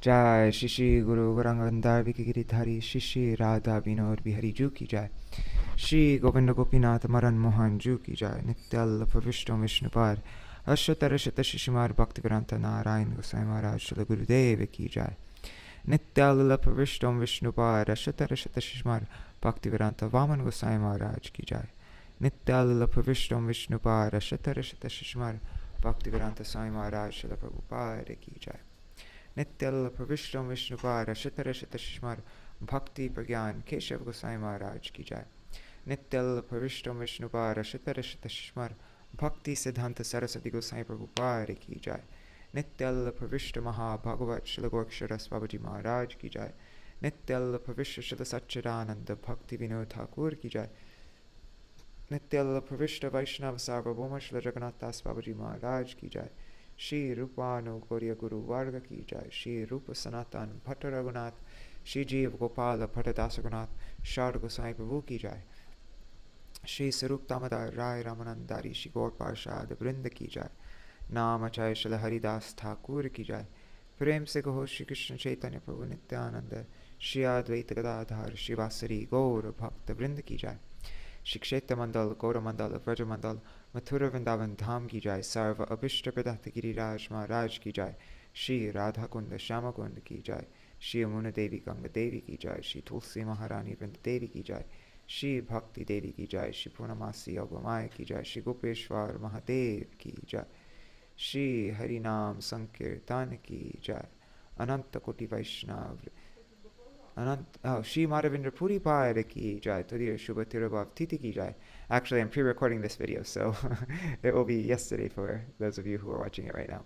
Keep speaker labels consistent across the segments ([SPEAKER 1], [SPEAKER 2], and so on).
[SPEAKER 1] Jai Shri Shri Guru Varangandar Vikigiridhari Shri Shri Radha Vinod Bihari Ju Ki Jai Shri Govinda Gopinath Maran Mohan Ju Ki Jai Nityal Pravishto Vishnupad Ashatarashata Shishimar Bhaktivedanta Narayan Goswami Maharaj Shri Gurudev Ki Jai Nityalila Pravishto Vishnupad Ashatarashata Shishimar Bhaktivedanta Vaman Goswami Maharaj Ki Jai Nityalila Pravishto Vishnupad Ashatarashata Shishimar Bhaktivedanta Swami Maharaj Shri Prabhupada Ki Jai Nityal Pravishtam Vishnupara Shatarashata Shishmar Bhakti Pragyan Keshav Goswami Maharaj Ki Jai Nityal Pravishtam Vishnupara Shatarashata Shishmar Bhakti Siddhanta Saraswati Goswami Prabhupada Ki Jai Nityal Pravishta mahā-prasāda Śrīla Gorksharas Babaji Maharaj Ki Jai Nityal Pravishta Śrīla Satchidananda Bhakti Vinod Thakur Ki Jai Nityal Pravishta Vaishnava Sārvabhauma Jagannātha Babaji Maharaj Ki Jai Shri Rupanu Gauriya Guru Varga Ki Jai Shri Rupa Sanatan Bhatta Raghunath Shri Jeev Gopala Bhatta Dasaghunath Shāra Goswami Prabhu Ki Jai Shri Sarup Damodar Rai Ramanandari Shri Gaur Parshad Vrinda Ki Jai Namachay Shri Haridas Thakur Ki Jai Prem Se Gaho Shri Krishna Chaitanya Prabhu Nityānanda Shri Advaita Gadadhar Shri Vasari Gaur Bhakta Vrinda Ki Jai Shri Kshetra Mandal Gaura Mandal Vraja Mandal Mathura Vrindavan Dham Ki Jai Sarva Abhishta Pradata Giriraj Maharaj Ki Jai Shri Radha Kunda Shama Kunda Ki Jai Shri Amuna Devi Ganga Devi Ki Jai Shri Tulsi Maharani Vrinda Devi Ki Jai Shri Bhakti Devi Ki Jai Shri Purnamasi Yogamaya Ki Jai Shri Gopeshwar Mahadev Ki Jai Shri Harinam Sankirtan Ki Jai Ananta Koti Vaishnav Shri Madhavendra Puri Pada Ki Jai Tadira Shubha Tirabhav Titi Ki Jai. Actually, I'm pre-recording this video, so it will be yesterday for those of you who are watching it right now,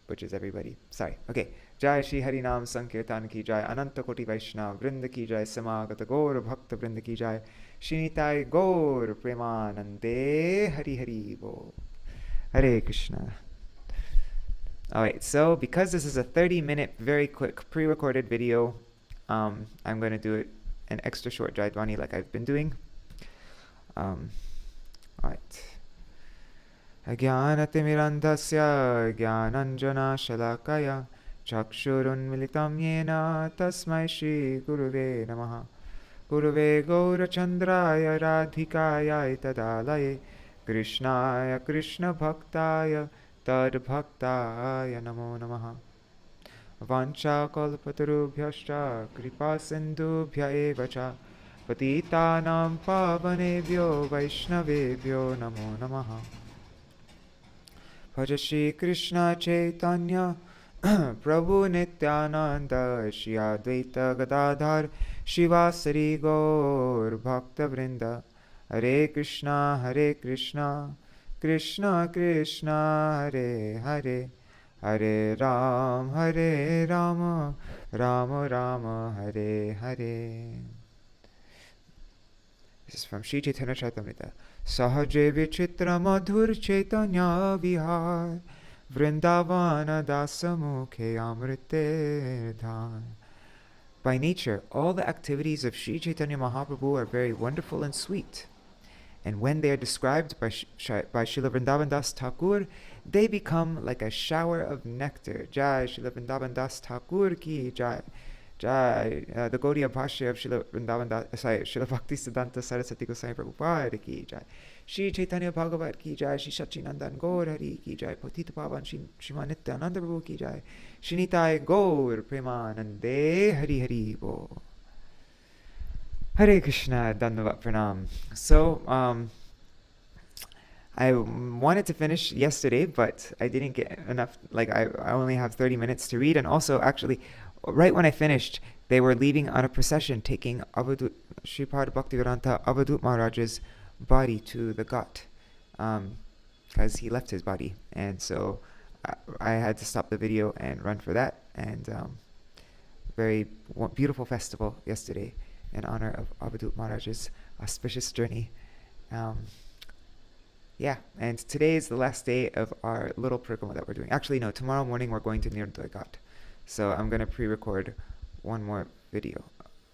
[SPEAKER 1] which is everybody. Sorry. Okay. Jai Shri Harinam Sankirtan Ki Jai Ananta Koti Vaishnav Vrinda Ki Jai Samagata Gaur Bhakta Vrinda Ki Jai Shri Nitai Gaur Premanande Hari Hari Bo Hare Krishna. Alright, so because this is a 30-minute, very quick, pre-recorded video, I'm going to do it an extra short Jaidvani like I've been doing. Alright. Ajnānatimirandhasya jnānanjana shalakaya chakshurun militam yena tasmai Shri Guruve namaha Guruve Gaurachandraya Radhikaya Tadalaye Krishnaya Krishna Bhaktaya Tad Bhaktaya Namo Namaha Vancha Kalpatarubhyascha Kripa Sindhubhya Evacha Patitanam Pavanebhyo Vaishnavebhyo Namo Namaha Bhaja Shri Krishna Chaitanya Prabhu Nityānanda Shri Advaita Gadadhar Shivasari Gaur Bhakta Vrinda Hare Krishna Krishna Krishna Hare Hare Hare Rama Rama Rama Hare Hare. This is from Śrī Caitanya-bhāgavata. Sahaje vichitra madhur chaitanya vihar vrindavana dasamukhe amrite dhan. By nature, all the activities of Śrī Caitanya-Mahaprabhu are very wonderful and sweet. And when they are described by Srila Vrindavan Das Thakur, they become like a shower of nectar. Jai Srila Vrindavan Das Thakur Ki Jai. Jai, the Gaudiya Bhashya of Srila Bhakti Siddhanta Saraswati Goswami Prabhupada Ki Jai. Śrī Caitanya-bhāgavata Ki Jai. Shri Satchidananda Gaur Hari Ki Jai. Patita Pavan Shriman Nityānanda Prabhu Ki Jai. Shri Nitai Gaur Premanande Hari Hari Bo. Hare Krishna, Dandavat Pranam. So, I wanted to finish yesterday, but I didn't get enough, I only have 30 minutes to read, and also, actually, right when I finished, they were leaving on a procession, taking Sripad Bhaktivedanta Avadut Maharaj's body to the Ghat, because he left his body, and so I had to stop the video and run for that, and very beautiful festival yesterday, in honor of Avadut Maharaj's auspicious journey. And today is the last day of our little parikrama that we're doing. Actually, no, tomorrow morning we're going to Nirdaya Ghat. So I'm going to pre-record one more video.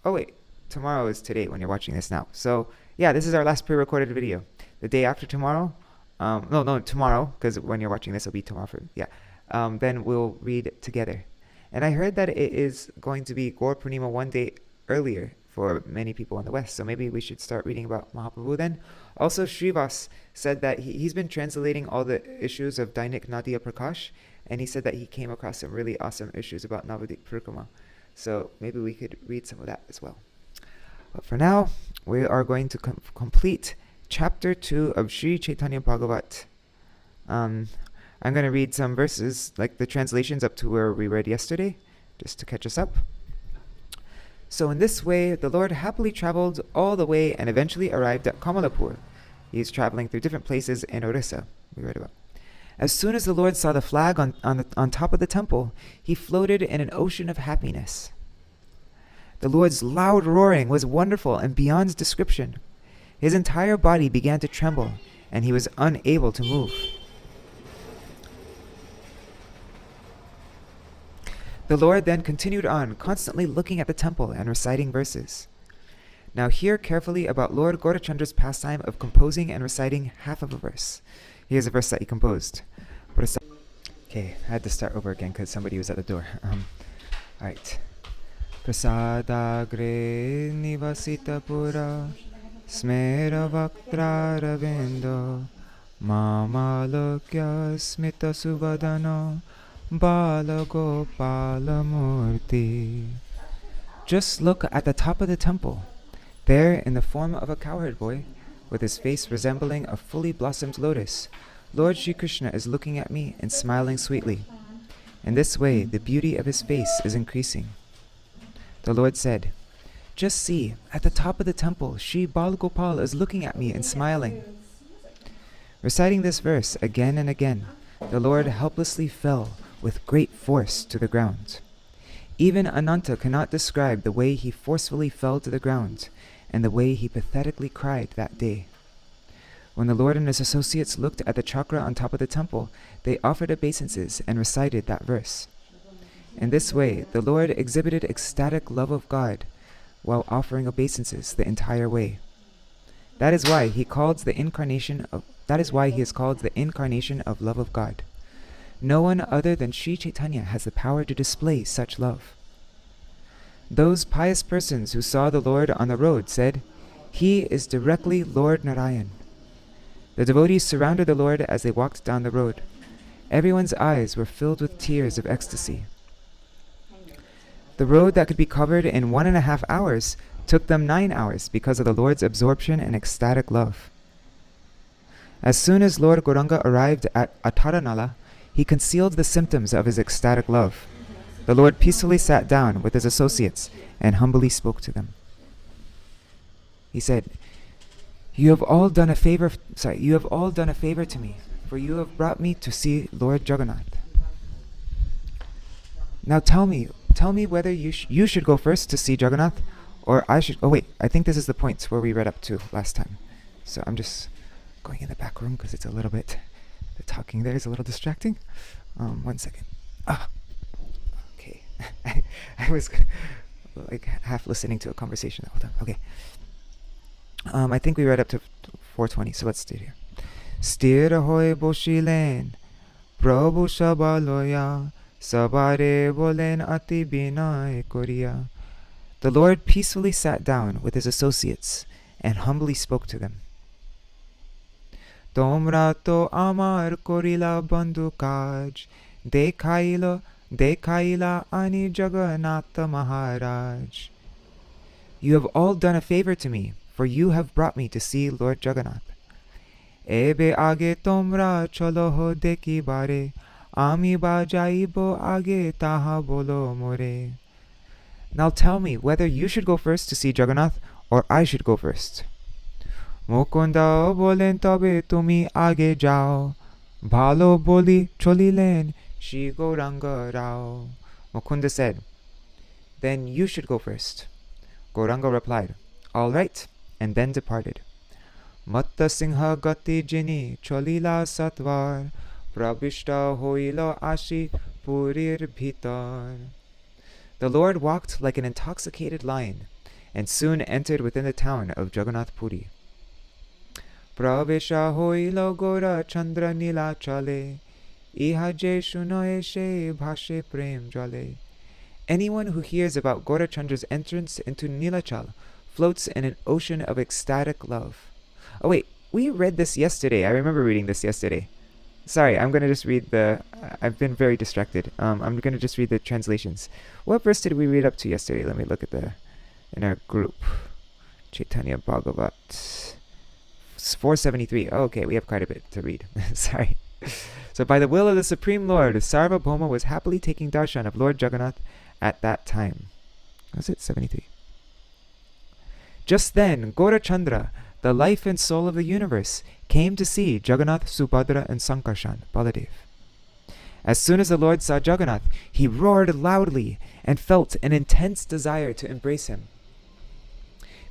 [SPEAKER 1] Oh wait, tomorrow is today when you're watching this now. So yeah, this is our last pre-recorded video. The day after tomorrow, tomorrow, because when you're watching this it'll be tomorrow. Then we'll read together. And I heard that it is going to be Gaur Purnima one day earlier for many people in the West. So maybe we should start reading about Mahaprabhu then. Also, Srivas said that he's been translating all the issues of Dainik Nadia Prakash, and he said that he came across some really awesome issues about Navadip Parikrama. So maybe we could read some of that as well. But for now, we are going to complete chapter 2 of Śrī Caitanya-bhāgavata. I'm going to read some verses, like the translations up to where we read yesterday, just to catch us up. So in this way, the Lord happily traveled all the way and eventually arrived at Kamalapur. He is traveling through different places in Orissa, we read about. As soon as the Lord saw the flag on top of the temple, he floated in an ocean of happiness. The Lord's loud roaring was wonderful and beyond description. His entire body began to tremble, and he was unable to move. The Lord then continued on, constantly looking at the temple and reciting verses. Now hear carefully about Lord Gaurachandra's pastime of composing and reciting half of a verse. Here's a verse that he composed. Okay, I had to start over again because somebody was at the door. Alright. Prasadagre nivasita pura smera vaktra ravendo mamalokya smita subadano Bala Gopala Murti. Just look at the top of the temple. There, in the form of a cowherd boy, with his face resembling a fully blossomed lotus, Lord Shri Krishna is looking at me and smiling sweetly. In this way, the beauty of his face is increasing. The Lord said, just see, at the top of the temple, Shri Bal Gopal is looking at me and smiling. Reciting this verse again and again, the Lord helplessly fell with great force to the ground. Even Ananta cannot describe the way he forcefully fell to the ground and the way he pathetically cried that day. When the Lord and his associates looked at the chakra on top of the temple, they offered obeisances and recited that verse. In this way, the Lord exhibited ecstatic love of God while offering obeisances the entire way. That is why he is called the incarnation of love of God. No one other than Śrī Caitanya has the power to display such love. Those pious persons who saw the Lord on the road said, he is directly Lord Narayan. The devotees surrounded the Lord as they walked down the road. Everyone's eyes were filled with tears of ecstasy. The road that could be covered in 1.5 hours took them 9 hours because of the Lord's absorption and ecstatic love. As soon as Lord Gauranga arrived at Ataranala, he concealed the symptoms of his ecstatic love. The Lord peacefully sat down with his associates and humbly spoke to them. He said, You have all done a favor to me, for you have brought me to see Lord Jagannātha. Now tell me whether you should go first to see Jagannātha, or I should. Oh wait, I think this is the point where we read up to last time. So I'm just going in the back room because it's a little bit. The talking there is a little distracting. 1 second. Okay. I was like half listening to a conversation. Hold on. Okay. I think we read up to 420, so let's stay here. Sthira hoye boshilen, Prabhu sabaloya, sabare bolen ati binay koriya. The Lord peacefully sat down with his associates and humbly spoke to them. Tomra to amar korila bandhu kaj, dekhaila ani Jagannātha Maharaj. You have all done a favor to me, for you have brought me to see Lord Jagannātha. Ebe age tomra choloho deki bare, ami ba jaibo age taha bolo more. Now tell me whether you should go first to see Jagannātha or I should go first. Mukunda bolen tobe tumi age jao, bhalo boli cholilen Shri Gauranga Rao. Mukunda said, Then you should go first. Gauranga replied, All right, and then departed. Matta Singha Gati Jini Cholila Satvar Prabhishta Hoila Ashi Purir Bhitar. The Lord walked like an intoxicated lion and soon entered within the town of Jagannath Puri. Prabhisha Hoila Gora Chandra Nila Chale Iha Je Shunoe She Bhashe Prem Jale Anyone who hears about Gaurachandra's entrance into Nilachal floats in an ocean of ecstatic love. Oh wait, we read this yesterday. I remember reading this yesterday. Sorry, I'm going to just read the... I've been very distracted. I'm going to just read the translations. What verse did we read up to yesterday? Let me look at in our group. Caitanya-bhāgavata. 473. Oh, okay, we have quite a bit to read. Sorry. So by the will of the Supreme Lord, Sārvabhauma was happily taking darshan of Lord Jagannātha at that time. Was it 73? Just then, Gaurachandra, the life and soul of the universe, came to see Jagannātha, Subhadra, and Sankarshan, Baladev. As soon as the Lord saw Jagannātha, he roared loudly and felt an intense desire to embrace him.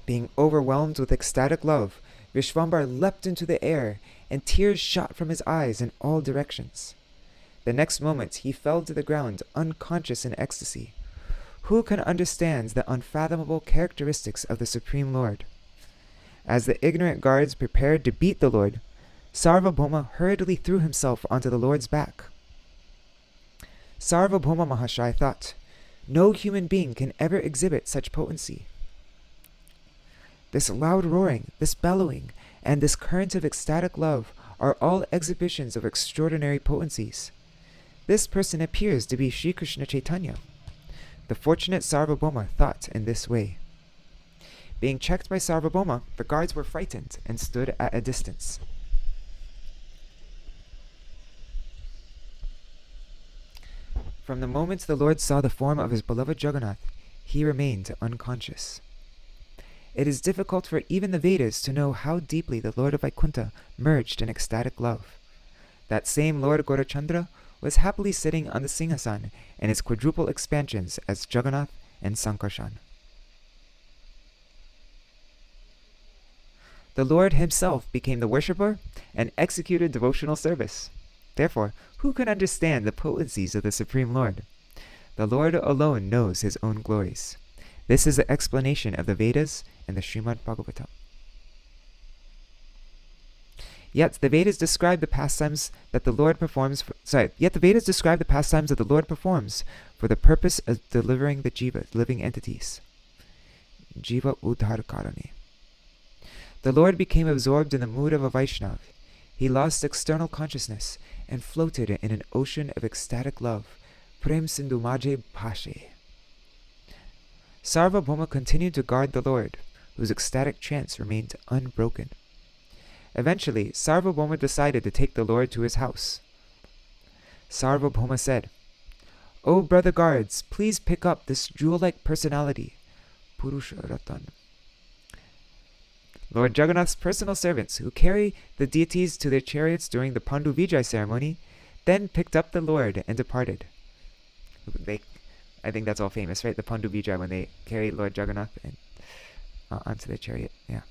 [SPEAKER 1] Being overwhelmed with ecstatic love, Vishvambar leapt into the air, and tears shot from his eyes in all directions. The next moment he fell to the ground, unconscious in ecstasy. Who can understand the unfathomable characteristics of the Supreme Lord? As the ignorant guards prepared to beat the Lord, Sārvabhauma hurriedly threw himself onto the Lord's back. Sārvabhauma Mahashaya thought, no human being can ever exhibit such potency. This loud roaring, this bellowing, and this current of ecstatic love are all exhibitions of extraordinary potencies. This person appears to be Śrī Krishna Caitanya. The fortunate Sārvabhauma thought in this way. Being checked by Sārvabhauma, the guards were frightened and stood at a distance. From the moment the Lord saw the form of his beloved Jagannātha, he remained unconscious. It is difficult for even the Vedas to know how deeply the Lord of Vaikuntha merged in ecstatic love. That same Lord Gaurachandra was happily sitting on the Singhasan in its quadruple expansions as Jagannātha and Sankarshan. The Lord himself became the worshipper and executed devotional service. Therefore, who can understand the potencies of the Supreme Lord? The Lord alone knows his own glories. This is the explanation of the Vedas and the Srimad Bhagavatam. Yet the Vedas describe the pastimes that the Lord performs for, for the purpose of delivering the jiva, living entities. Jiva Uddhar Karane. The Lord became absorbed in the mood of a Vaishnav. He lost external consciousness and floated in an ocean of ecstatic love. Prem Sindhu Maje Bhashe. Sārvabhauma continued to guard the Lord, whose ecstatic trance remained unbroken. Eventually, Sārvabhauma decided to take the Lord to his house. Sārvabhauma said, "O brother guards, please pick up this jewel-like personality, Purusha Ratan." Lord Jagannāth's personal servants, who carry the deities to their chariots during the Pandu Vijay ceremony, then picked up the Lord and departed. I think that's all famous, right? The Pandu Vijay, when they carry Lord Jagannātha and, onto their chariot. Yeah.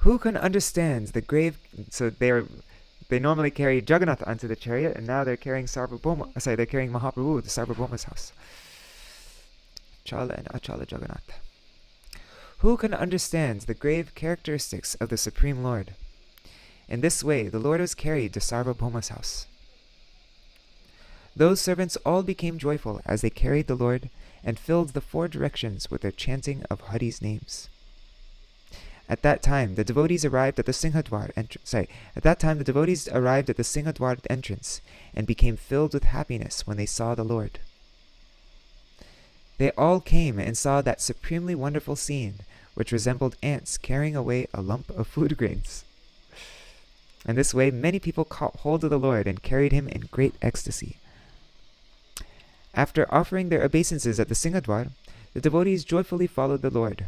[SPEAKER 1] Who can understand the grave... So they normally carry Jagannātha onto the chariot, and now they're carrying they're carrying Mahāprabhu to Sārvabhauma's house. Chala and Achala Jagannātha. Who can understand the grave characteristics of the Supreme Lord? In this way, the Lord was carried to Sārvabhauma's house. Those servants all became joyful as they carried the Lord and filled the four directions with their chanting of Hari's names. At that time, the devotees arrived at the Singhadwar entrance and became filled with happiness when they saw the Lord. They all came and saw that supremely wonderful scene, which resembled ants carrying away a lump of food grains. In this way, many people caught hold of the Lord and carried him in great ecstasy. After offering their obeisances at the Singhadwar, the devotees joyfully followed the Lord.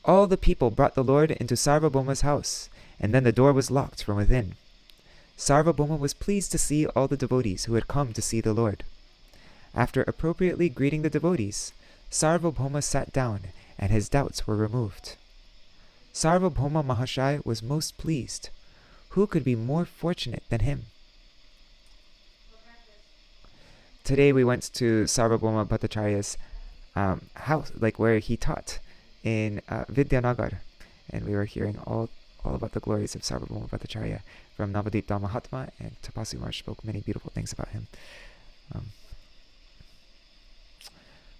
[SPEAKER 1] All the people brought the Lord into Sārvabhauma's house, and then the door was locked from within. Sārvabhauma was pleased to see all the devotees who had come to see the Lord. After appropriately greeting the devotees, Sārvabhauma sat down, and his doubts were removed. Sārvabhauma Mahashaya was most pleased. Who could be more fortunate than him? Today we went to Sārvabhauma Bhaṭṭācārya's house, where he taught in Vidyanagar, and we were hearing all about the glories of Sārvabhauma Bhaṭṭācārya from Navadip Mahatma, and Tapasvi Maharaj spoke many beautiful things about him.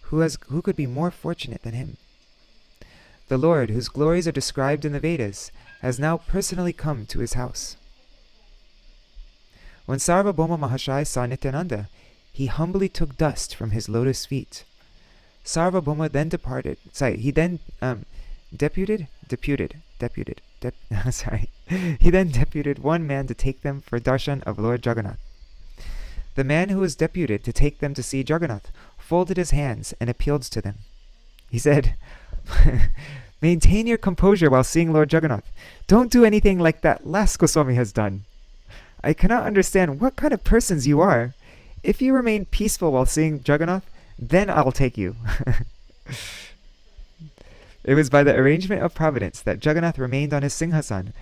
[SPEAKER 1] who could be more fortunate than him? The Lord, whose glories are described in the Vedas, has now personally come to his house. When Sārvabhauma Mahashaya saw Nityānanda, he humbly took dust from his lotus feet. Sārvabhauma then departed. He then deputed one man to take them for darshan of Lord Jagannāth. The man who was deputed to take them to see Jagannāth folded his hands and appealed to them. He said, "Maintain your composure while seeing Lord Jagannāth. Don't do anything like that last Goswami has done. I cannot understand what kind of persons you are. If you remain peaceful while seeing Jagannāth, then I'll take you." It was by the arrangement of providence that Jagannāth remained on his singhasan.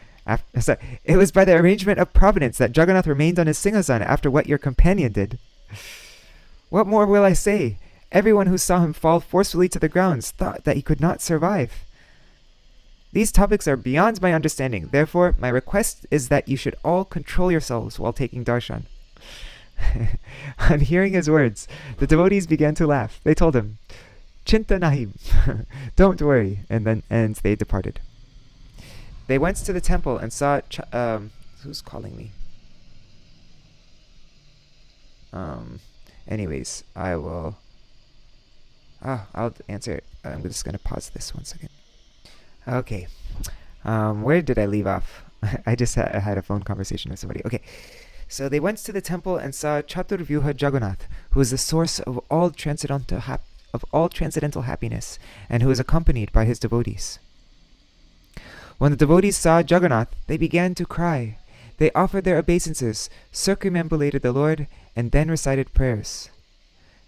[SPEAKER 1] It was by the arrangement of providence that Jagannāth remained on his singhasan after what your companion did. What more will I say? Everyone who saw him fall forcefully to the ground thought that he could not survive. These topics are beyond my understanding. Therefore, my request is that you should all control yourselves while taking darshan. On hearing his words, the devotees began to laugh. They told him, "Chinta nahi," don't worry, and they departed. They went to the temple and saw. Who's calling me? Anyways, I will. I'll answer it. I'm just gonna pause this 1 second. Okay. Where did I leave off? I just had a phone conversation with somebody. Okay. So they went to the temple and saw Chaturvyuha Jagannāth, who is the source of all transcendental happiness, and who is accompanied by his devotees. When the devotees saw Jagannāth, they began to cry. They offered their obeisances, circumambulated the Lord, and then recited prayers.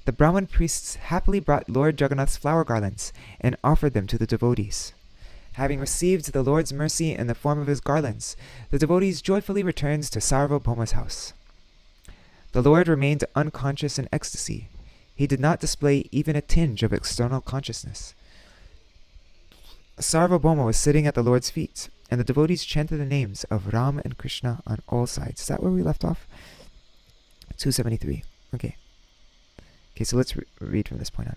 [SPEAKER 1] The Brahmin priests happily brought Lord Jagannāth's flower garlands and offered them to the devotees. Having received the Lord's mercy in the form of his garlands, the devotees joyfully returned to Sārvabhauma's house. The Lord remained unconscious in ecstasy. He did not display even a tinge of external consciousness. Sārvabhauma was sitting at the Lord's feet, and the devotees chanted the names of Ram and Krishna on all sides. Is that where we left off? 273. Okay, so let's read from this point on.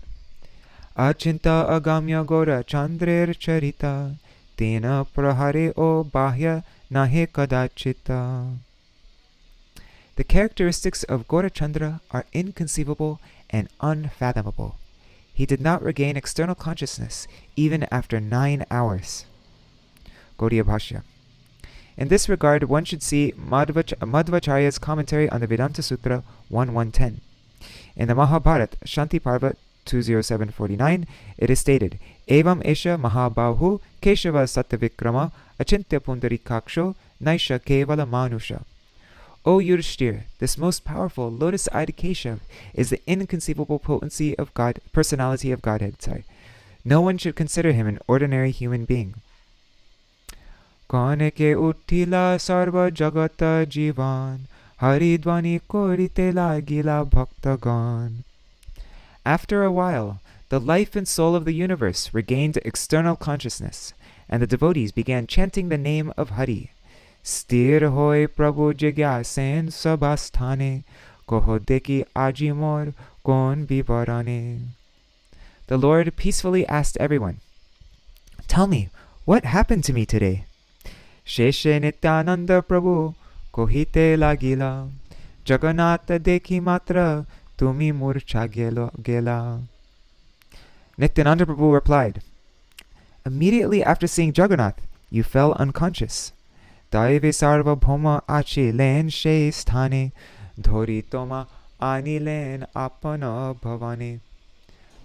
[SPEAKER 1] Achinta agamya gora chandrer charita tena prahare o bahya nahe kadachita. The characteristics of Gaurachandra are inconceivable and unfathomable. He did not regain external consciousness even after 9 hours. Gaudiya Bhashya. In this regard, one should see Madhvacharya's commentary on the Vedanta Sutra 1.1.10. In the Mahabharata, Shanti Parva 207.49, it is stated, Evam esha mahabahu keshava sattvavikrama achintya pundarikaksho naisha kevala manusha. O Yudhishthir, this most powerful lotus-eyed Keshav is the inconceivable potency of God, personality of Godhead. No one should consider him an ordinary human being. Kane ke uttila sarva jagata jivan haridvani korite lagila bhaktagan. After a while, the life and soul of the universe regained external consciousness, and the devotees began chanting the name of Hari. Sthir hoy Prabhu jigyasen sabasthane, koho deki ajimor kon vivarane. The Lord peacefully asked everyone, "Tell me, what happened to me today?" Sheshe Nityānanda Prabhu kohite lagila, Jagannātha dekhi matra tumi murcha gela. Nityānanda Prabhu replied, "Immediately after seeing Jagannāth, you fell unconscious. Daive Sārvabhauma achi len she sthane, dhori toma ani len apana bhavane."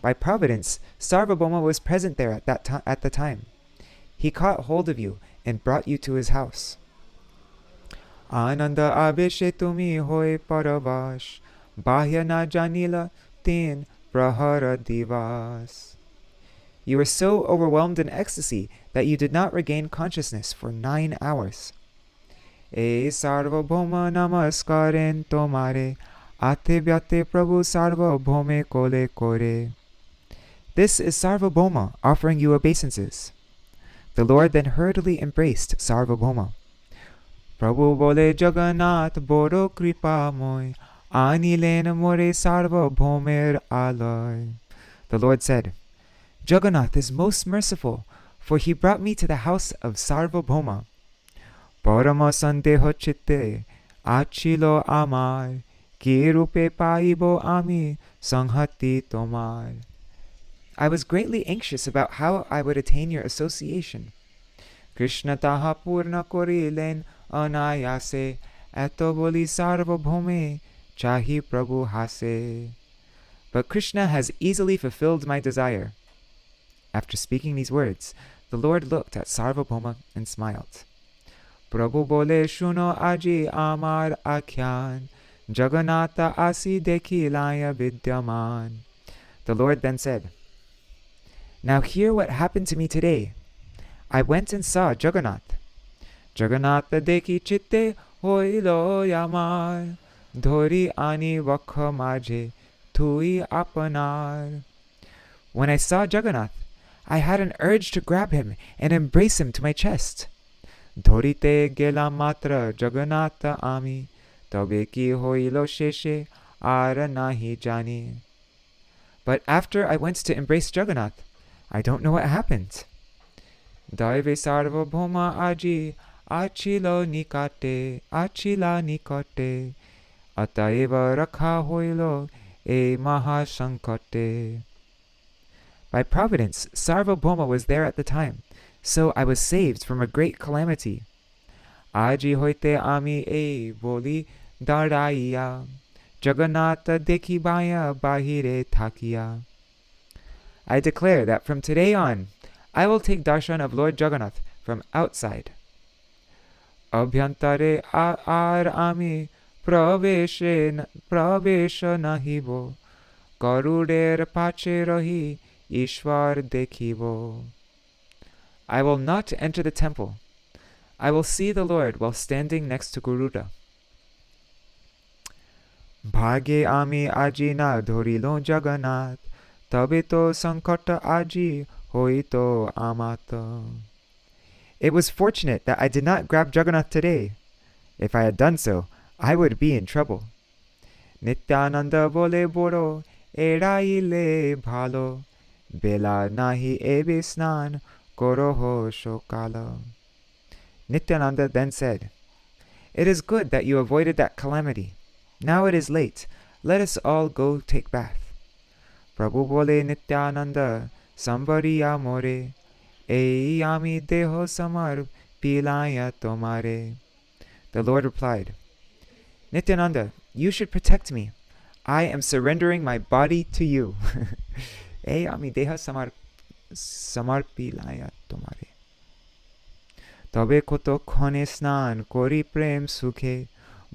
[SPEAKER 1] By providence, Sārvabhauma was present there at the time. He caught hold of you and brought you to his house. Ananda abeshe tumi hoy paravash, bahya na janila tin prahara divas. You were so overwhelmed in ecstasy that you did not regain consciousness for 9 hours. E Sārvabhauma namaskaren tomare, ate vyate Prabhu Sārvabhaume kole kore. This is Sārvabhauma offering you obeisances. The Lord then hurriedly embraced Sārvabhauma. Prabhu bole Jagannāth boro kripa moy, ani len more Sārvabhaumer aloy. The Lord said, Jagannātha is most merciful, for he brought me to the house of Sārvabhauma. Parama sandeho chitte, achilo amar, ki rupe paibo ami, sanghati tomar. I was greatly anxious about how I would attain your association. Krishna taha purna korilen anayase, eto boli Sārvabhaume, chahi prabhu hase. But Krishna has easily fulfilled my desire. After speaking these words, the Lord looked at Sārvabhauma and smiled. Prabhu bole shuno aji amar akhyan, Jagannātha asi dekhi laya vidyaman. The Lord then said, Now hear what happened to me today. I went and saw Jagannātha. Jagannātha dekhi chitte hoilo yamar, dhori ani vakha majhe tui apanar. When I saw Jagannātha, I had an urge to grab him and embrace him to my chest. Dhorite gela matra Jagannātha ami, tabe ki hoilo sheshe ara nahi jani. But after I went to embrace Jagannātha, I don't know what happened. Daive Sārvabhauma aji achila nikate, ataeva rakha hoilo e mahā-sankate. By providence, Sārvabhauma was there at the time, so I was saved from a great calamity. Aji hoite ami e boli daraiya, Jagannātha dekhibaya bahire thakiya. I declare that from today on, I will take darshan of Lord Jagannātha from outside. Abhyantare ar ami pravesha nahibo, garuder pache rahi ishvar dekhibo. I will not enter the temple. I will see the Lord while standing next to Garuḍa. Bhage ami aji na dhorilo Jagannātha, tabe to sankata aji hoito amata. It was fortunate that I did not grab Jagannātha today. If I had done so, I would be in trouble. Nityānanda bole boro eraile bhalo, bela nahi ebe snan koroho shokala. Nityānanda then said, It is good that you avoided that calamity. Now it is late. Let us all go take bath. Prabhu bole Nityānanda sambariya more, ei ami deho samar pilaya tomare. The Lord replied, Nityānanda, you should protect me. I am surrendering my body to you. Ei ami deha samar pilaya tomare. Tabe koto khone snan kori prem sukhe,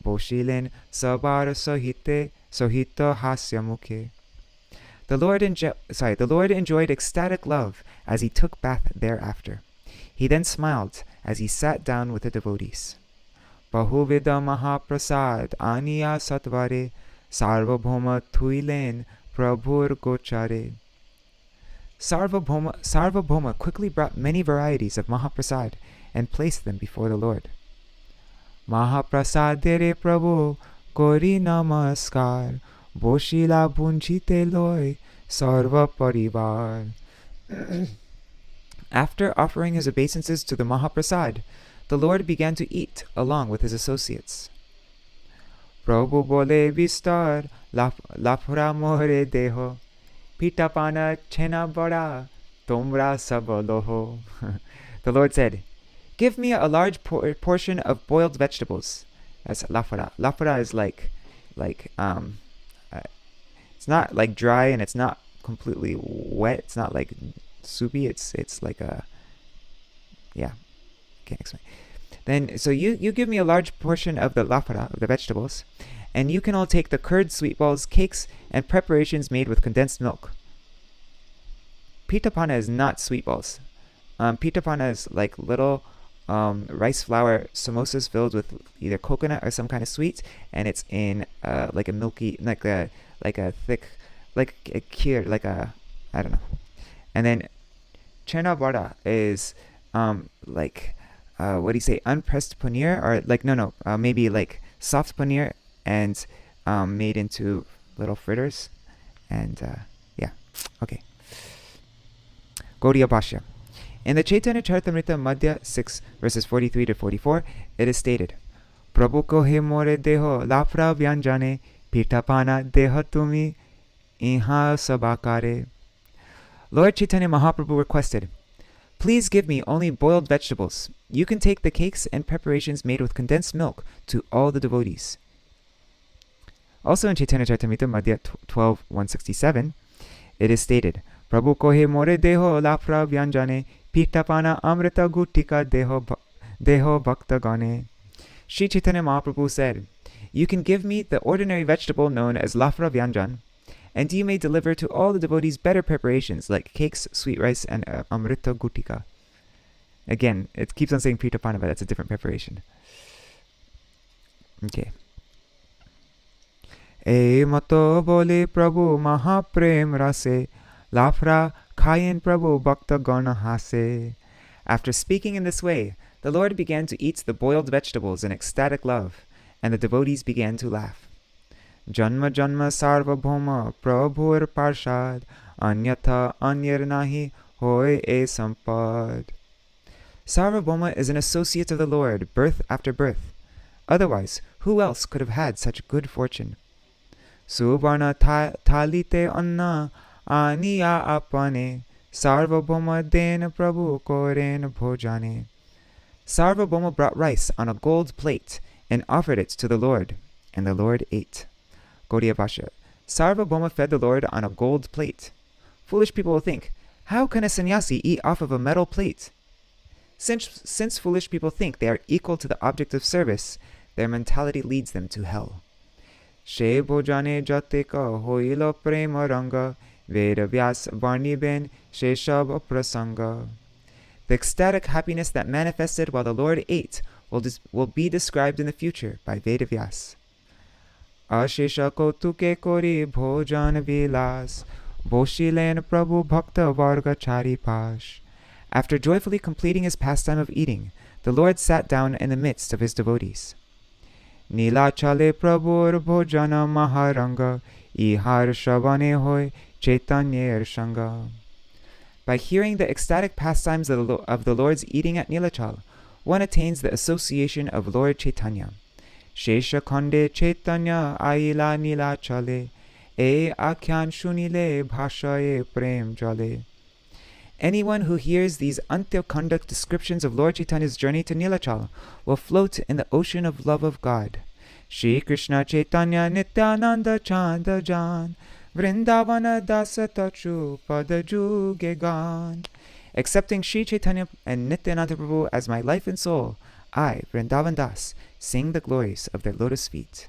[SPEAKER 1] boshilen sabar sohito hasya mukhe. The Lord enjoyed ecstatic love as he took bath thereafter. He then smiled as he sat down with the devotees. Bahuvida mahā-prasāda aniya satvare, Sārvabhauma thuilen prabhur gochare. Sārvabhauma quickly brought many varieties of mahā-prasāda and placed them before the Lord. Mahā-prasadere prabhu kori namaskar, boshila bunjite loy sarva parivar. After offering his obeisances to the mahā-prasāda, the Lord began to eat along with his associates. Prabhu bole vistar lafra more deho, pitapana chena bada tomra sabaloho. The Lord said, Give me a large portion of boiled vegetables. That's lafra. Lafra is like it's not like dry and it's not completely wet. It's not like soupy. It's like a, yeah, can't explain. Then so you give me a large portion of the lafra, of the vegetables, and you can all take the curd, sweet balls, cakes, and preparations made with condensed milk. Pitapana is not sweet balls. Pitapana is like little rice flour samosas filled with either coconut or some kind of sweet, and it's in like a milky, like a thick, like a kheer, like a, I don't know. And then chena bada is like what do you say, unpressed paneer, or like maybe like soft paneer and made into little fritters, and yeah. Okay. Gaudiya Bhashya. In the Chaitanya Charitamrita Madhya 6, verses 43 to 44, it is stated, Prabhu ko he more deho lafra vyanjane pitapana deha tumi iha sabakare. Lord Chaitanya Mahaprabhu requested, please give me only boiled vegetables. You can take the cakes and preparations made with condensed milk to all the devotees. Also in Chaitanya Charitamrita Madhya 12, 167, it is stated, Prabhu ko he more deho lafra vyanjane pitapana amrita gutika deho bhakta gane. Śrī Caitanya Mahaprabhu said, you can give me the ordinary vegetable known as lafra vyanjan, and you may deliver to all the devotees better preparations like cakes, sweet rice, and amrita gutika. Again, it keeps on saying pitapana, but that's a different preparation. Okay. E mato bole Prabhu mahaprem rase lafra khayen Prabhu bhakta gana hase. After speaking in this way, the Lord began to eat the boiled vegetables in ecstatic love, and the devotees began to laugh. Janma janma Sārvabhauma Bhaṭṭācārya anyatha anyar nahi hoy e sampad. Sārvabhauma is an associate of the Lord, birth after birth. Otherwise, who else could have had such good fortune? Subarna talite anna aniya apane Sārvabhauma dena Prabhu koren bhojane. Sārvabhauma brought rice on a gold plate and offered it to the Lord, and the Lord ate. Gaudiya Bhashya. Sārvabhauma fed the Lord on a gold plate. Foolish people will think, how can a sannyāsī eat off of a metal plate? Since foolish people think they are equal to the object of service, their mentality leads them to hell. She bhojane jatika hoila prema ranga veda vyas varni ben she shab prasanga. The ecstatic happiness that manifested while the Lord ate will be described in the future by Veda Vyas. Ashesha kotuke kori bhojan vilas boshilen Prabhu bhakta varga chari pash. After joyfully completing his pastime of eating, the Lord sat down in the midst of his devotees. Nilachale Prabhur bhojana maharanga ihar shavane hoy chaitanya shanga. By hearing the ecstatic pastimes of the Lord's eating at Nilachal, one attains the association of Lord Chaitanya. Shesha khande Chaitanya aila Nilachale e akhyan shunile bhashaye prem jale. Anyone who hears these Antya-khaṇḍa descriptions of Lord Chaitanya's journey to Nilachal will float in the ocean of love of God. Shri Krishna Chaitanya Nityānanda Chanda Jan Vrindavana Dasa Tachu Padaju Gegan. Accepting Śrī Caitanya and Nityānanda Prabhu as my life and soul, I, Vrindavan Das, sing the glories of their lotus feet.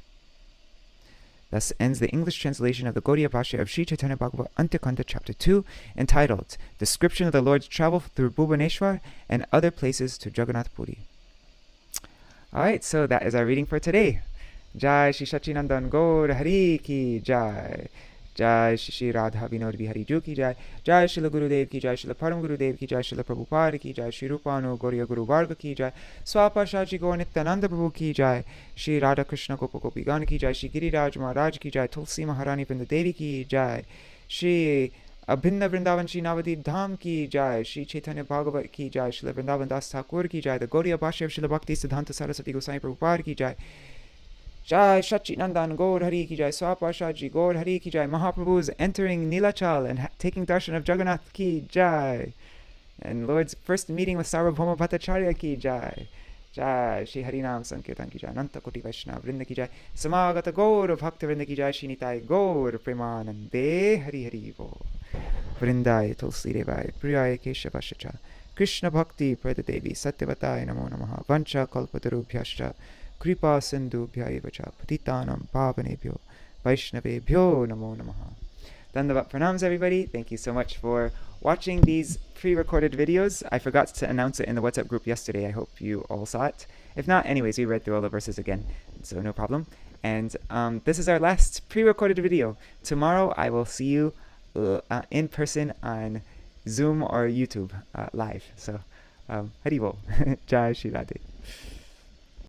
[SPEAKER 1] Thus ends the English translation of the Gaudiya Bhashya of Śrī Caitanya-bhāgavata Antya-khaṇḍa Chapter 2, entitled Description of the Lord's Travel through Bhubaneswar and Other Places to Jagannath Puri. Alright, so that is our reading for today. Jai Shri Sachinandan Gaur Hari Ki Jai. Jai Shri Radha Vinod Bihari Ju Ki Jai. Jai Shri Gurudev Ki Jai. Shri Param Gurudev Ki Jai. Shri Prabhupada Ki Jai. Shri Rupanu Gauriya Guru Varga Ki Jai. Swapashaji Gaur Nityananda Prabhu Ki Jai. Shri Radha Krishna Gopa Gopigan Ki Jai. Shri Giriraj Maharaj Ki Jai. Tulsi Maharani Vrinda Devi Ki Jai. Shri Abhinna Vrindavan Shri Navadip Dham Ki Jai. Shri Caitanya-bhāgavata Ki Jai. Shri Vrindavan Das Thakur Ki Jai. The Gaudiya Bhashya of Shri Bhakti Siddhanta Saraswati Goswami Prabhupada Ki Jai. Jai Sachinandan Gaur Hari Ki Jai. Swapashaji Gaur Hari Ki Jai. Mahaprabhu is entering Nilachal and taking darshan of Jagannātha Ki Jai. And Lord's first meeting with Sārvabhauma Bhaṭṭācārya Ki Jai. Jai Shri Harinam Sankirtan Ki Jai. Ananta Koti Vaishnava Vrinda Ki Jai. Samagata Gaur Bhakta Vrinda Ki Jai. Shri Nitai Gaur Premanande Hari Hari Bo. Vrindai Tulsi Devai Priyai Keshavashacha. Krishna Bhakti Pradadevi Satyavataya Namo Namaha. Vancha Kalpatarubhyascha. Kripa Sindhu Bhyayevacha Patitanam Pavanebhyo Vaishnavebhyo Namo Namaha. Dandavat Pranams, everybody. Thank you so much for watching these pre-recorded videos. I forgot to announce it in the WhatsApp group yesterday. I hope you all saw it. If not, anyways, we read through all the verses again, so no problem. And this is our last pre-recorded video. Tomorrow I will see you in person on Zoom or YouTube live. So, Haribol. Jai Shri Radhe.